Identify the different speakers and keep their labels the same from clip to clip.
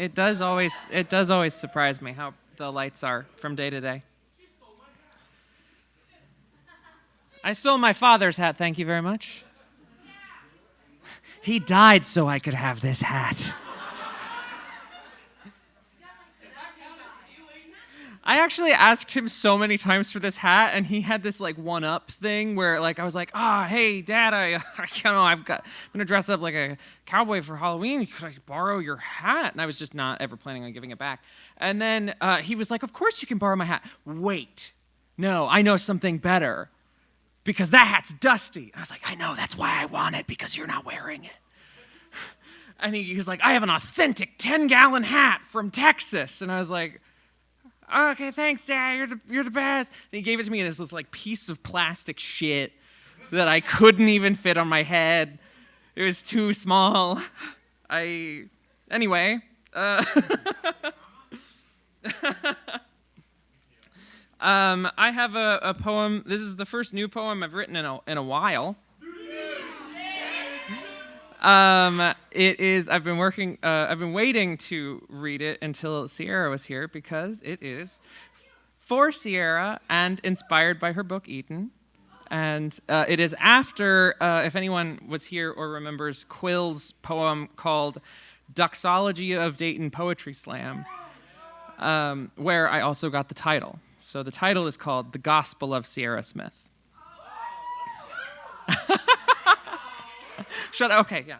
Speaker 1: It does always surprise me how the lights are from day to day. I stole my father's hat, thank you very much. He died so I could have this hat. I actually asked him so many times for this hat, and he had this like one-up thing where like I was like, hey, Dad, I'm gonna dress up like a cowboy for Halloween. Could I borrow your hat? And I was just not ever planning on giving it back. And then he was like, of course you can borrow my hat. Wait, no, I know something better, because that hat's dusty. And I was like, I know, that's why I want it, because you're not wearing it. And he was like, I have an authentic 10-gallon hat from Texas. And I was like, okay, thanks, Dad. You're the best. And he gave it to me, and it's this like piece of plastic shit that I couldn't even fit on my head. It was too small. Anyway. I have a poem. This is the first new poem I've written in a while. It is. I've been waiting to read it until Sierra was here, because it is for Sierra and inspired by her book Eden, and it is after, if anyone was here or remembers Quill's poem called "Doxology of Dayton Poetry Slam," where I also got the title. So the title is called "The Gospel of Sierra Smith." Shut up. Okay, yeah.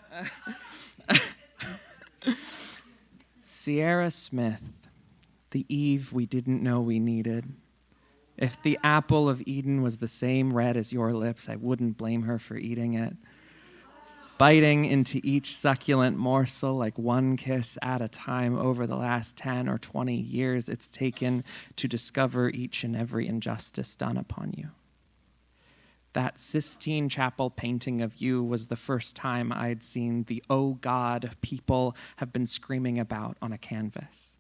Speaker 1: Sierra Smith, the Eve we didn't know we needed. If the apple of Eden was the same red as your lips, I wouldn't blame her for eating it. Biting into each succulent morsel like one kiss at a time over the last 10 or 20 years it's taken to discover each and every injustice done upon you. That Sistine Chapel painting of you was the first time I'd seen the "Oh God" people have been screaming about on a canvas.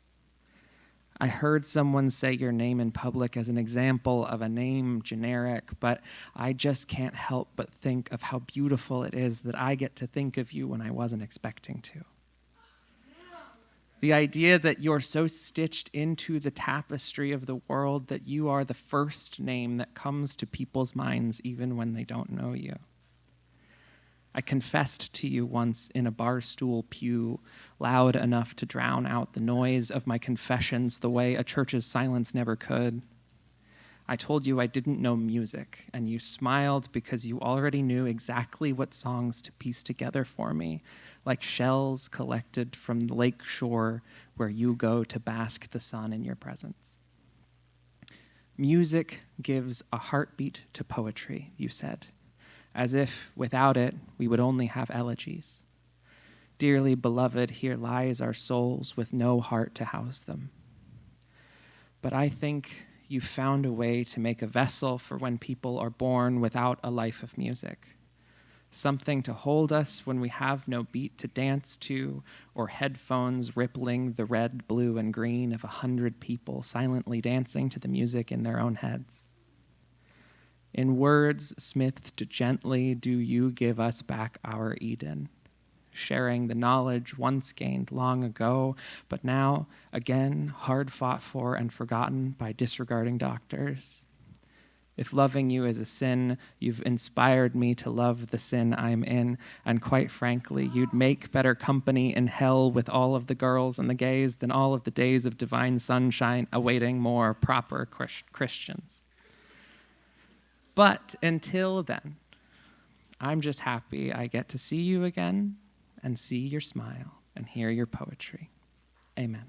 Speaker 1: I heard someone say your name in public as an example of a name generic, but I just can't help but think of how beautiful it is that I get to think of you when I wasn't expecting to. The idea that you're so stitched into the tapestry of the world that you are the first name that comes to people's minds even when they don't know you. I confessed to you once in a barstool pew, loud enough to drown out the noise of my confessions the way a church's silence never could. I told you I didn't know music, and you smiled because you already knew exactly what songs to piece together for me, like shells collected from the lake shore where you go to bask the sun in your presence. Music gives a heartbeat to poetry, you said, as if without it we would only have elegies. Dearly beloved, here lies our souls with no heart to house them. But I think you found a way to make a vessel for when people are born without a life of music. Something to hold us when we have no beat to dance to, or headphones rippling the red, blue, and green of 100 people silently dancing to the music in their own heads. In words smithed gently, do you give us back our Eden, sharing the knowledge once gained long ago, but now, again, hard fought for and forgotten by disregarding doctors. If loving you is a sin, you've inspired me to love the sin I'm in, and quite frankly, you'd make better company in hell with all of the girls and the gays than all of the days of divine sunshine awaiting more proper Christians. But until then, I'm just happy I get to see you again and see your smile and hear your poetry. Amen.